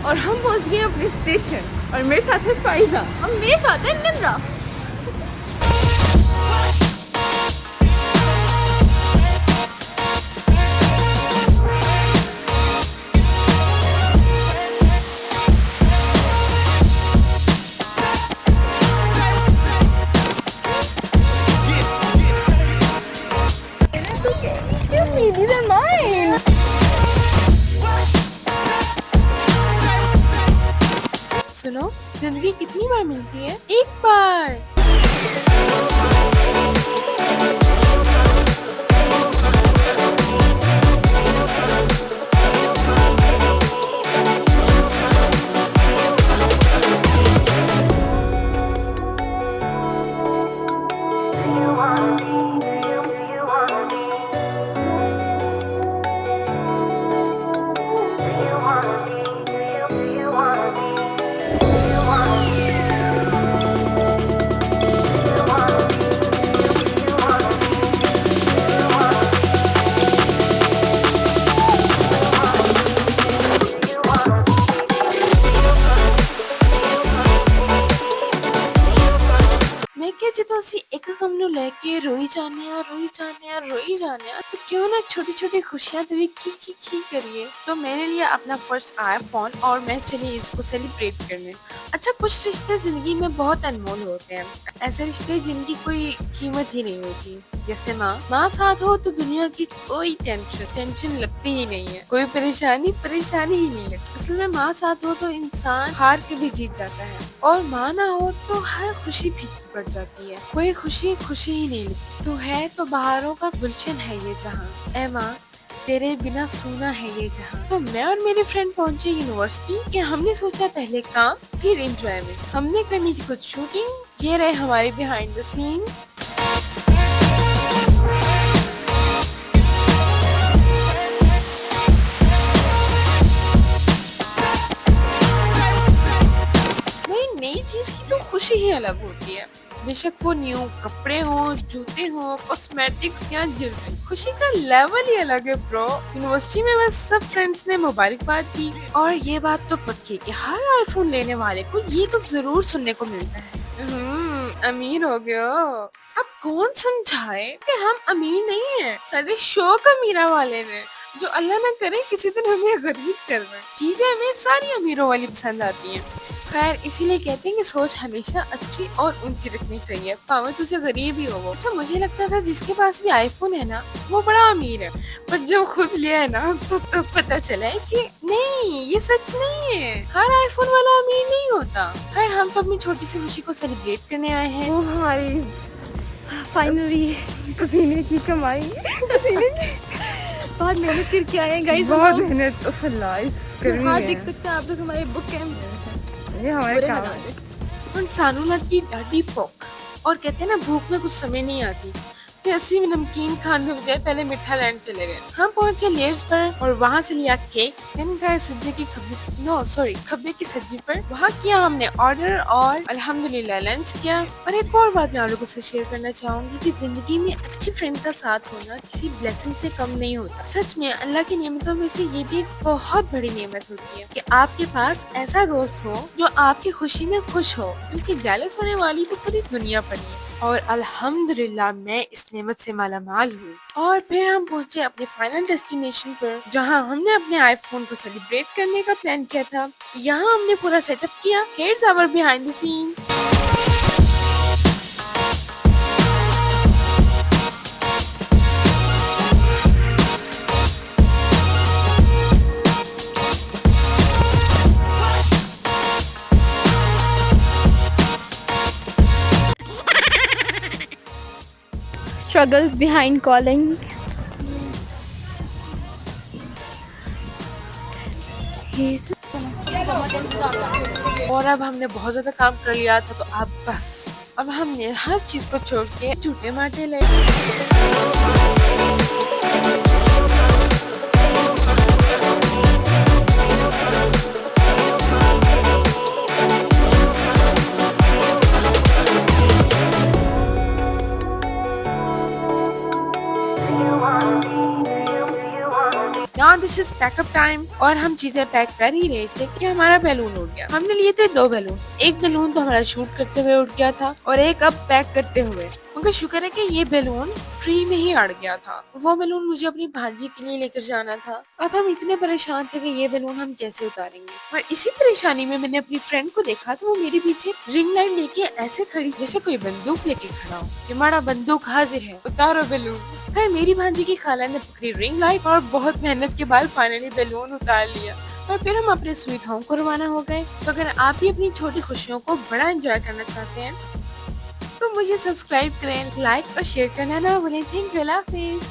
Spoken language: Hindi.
और हम पहुंच गए अपने स्टेशन और मेरे साथ है फाइजा और मेरे साथ है Nimra. Excuse me, these are mine. सुनो, जिंदगी कितनी बार मिलती है? एक बार। मैं क्या ਜਦੋਂ ਅਸੀਂ ਇੱਕ ਕੰਮ ਨੂੰ ਲੈ ਕੇ ਰੋਈ ਜਾਂਦੇ ਆ तो क्यों ना छोटी छोटी खुशियां तो भी की करिए। तो मैंने लिया अपना फर्स्ट आईफोन और मैं चली इसको सेलिब्रेट करने। अच्छा, कुछ रिश्ते जिंदगी में बहुत अनमोल होते हैं, ऐसे रिश्ते जिनकी कोई कीमत ही नहीं होती। जैसे माँ साथ हो तो दुनिया की कोई टेंशन लगती ही नहीं है, कोई परेशानी ही नहीं लगती। असल में माँ साथ हो तो इंसान हार के भी जीत जाता है, और माँ ना हो तो हर खुशी फीकी पड़ जाती है, कोई खुशी ही नहीं लगती। तो है तो बहारों का गुलशन है ये जहाँ, ऐ माँ तेरे बिना सूना है ये जहाँ। तो मैं और मेरे फ्रेंड पहुंचे यूनिवर्सिटी कि हमने सोचा पहले काम फिर एंजॉयमेंट। हमने करनी थी कुछ शूटिंग, ये रहे हमारे बिहाइंड द सीन्स। नई चीज की तो खुशी ही अलग होती है, बेशक वो न्यू कपड़े हो, जूते हो, कॉस्मेटिक्स या ज्वेलरी, खुशी का लेवल ही अलग है ब्रो। यूनिवर्सिटी में बस सब फ्रेंड्स ने मुबारकबाद की, और ये बात तो पक्की कि हर आईफोन लेने वाले को ये तो जरूर सुनने को मिलता है, अमीर हो गया। अब कौन समझाए कि हम अमीर नहीं हैं, सारे शौक अमीरा वाले ने, जो अल्लाह ना करे किसी दिन हमें गरीब कर रहे। चीजें हमें सारी अमीरों वाली पसंद आती हैं। खैर, इसीलिए कहते हैं कि सोच हमेशा अच्छी और ऊंची रखनी चाहिए, भावे तुझे गरीब ही हो वो। अच्छा, मुझे लगता था जिसके पास भी आईफोन है ना वो बड़ा अमीर है, पर जब खुद लिया है ना तो पता चला है कि नहीं, ये सच नहीं है, हर आईफोन वाला अमीर नहीं होता। खैर, हम तो अपनी छोटी सी खुशी को सेलिब्रेट करने आए हैं। वो हमारी फाइनली पसीने की कमाई बहुत मेहनत करके आए हैं गाइस, बहुत मेहनत। हाथ देख सकते हैं आप लोग हमारे बुक कैंप, ये हमारे काम। सानू लगी डाडी पोक, और कहते हैं ना भूख में कुछ समय नहीं आती, तो अस्सी में नमकीन खाने के बजाय पहले मिठा लैंड चले गए। हम पहुंचे लेयर्स पर और वहां से लिया केक, देन गए सज्जे की खब्बे की सब्जी पर, वहां किया हमने ऑर्डर और अल्हम्दुलिल्लाह लंच किया। और एक और बात मैं आप लोगों से शेयर करना चाहूंगी कि जिंदगी में अच्छी फ्रेंड का साथ होना किसी ब्लेसिंग से कम नहीं होता। सच में अल्लाह की नेमतों में से ये भी एक बहुत बड़ी नेमत होती है कि आपके पास ऐसा दोस्त हो जो आपकी खुशी में खुश हो, क्योंकि जेलस होने वाली तो पूरी दुनिया पड़ी है। और अल्हम्दुलिल्लाह मैं इस नेमत से मालामाल हूँ। और फिर हम पहुंचे अपने फाइनल डेस्टिनेशन पर, जहां हमने अपने आईफोन को सेलिब्रेट करने का प्लान किया था। यहाँ हमने पूरा सेटअप किया। Here's our behind the scenes. struggles behind calling. और अब हमने बहुत ज्यादा काम कर लिया था, तो अब हमने हर चीज को छोड़ के झूठे माटे लगे। Now this is pack up time. और हम चीजें पैक कर ही रहे थे कि हमारा बैलून उड़ गया। हमने लिए थे 2 बैलून, एक बैलून तो हमारा शूट करते हुए उड़ गया था और एक अब पैक करते हुए। उनका शुक्र है कि ये बैलून ट्री में ही अड़ गया था। वो बैलून मुझे अपनी भांजी के लिए लेकर जाना था। अब हम इतने परेशान थे कि ये बैलून हम कैसे उतारेंगे। और इसी परेशानी में मैंने अपनी फ्रेंड को देखा तो वो मेरे पीछे रिंग लाइट लेके ऐसे खड़ी जैसे कोई बंदूक लेके खड़ा हो कि हमारा बंदूक हाजिर है, उतारो बैलून। खैर मेरी भांजी की खाला ने पकड़ी रिंग लाइट और बहुत मेहनत के बाद फाइनली बैलून उतार लिया और फिर हम अपने स्वीट होम को रवाना हो गए। तो अगर आप भी अपनी छोटी खुशियों को बड़ा एंजॉय करना चाहते हैं तो मुझे सब्सक्राइब करें, लाइक और शेयर करना ना भूलें। थैंक यू, अल्लाह हाफिज़।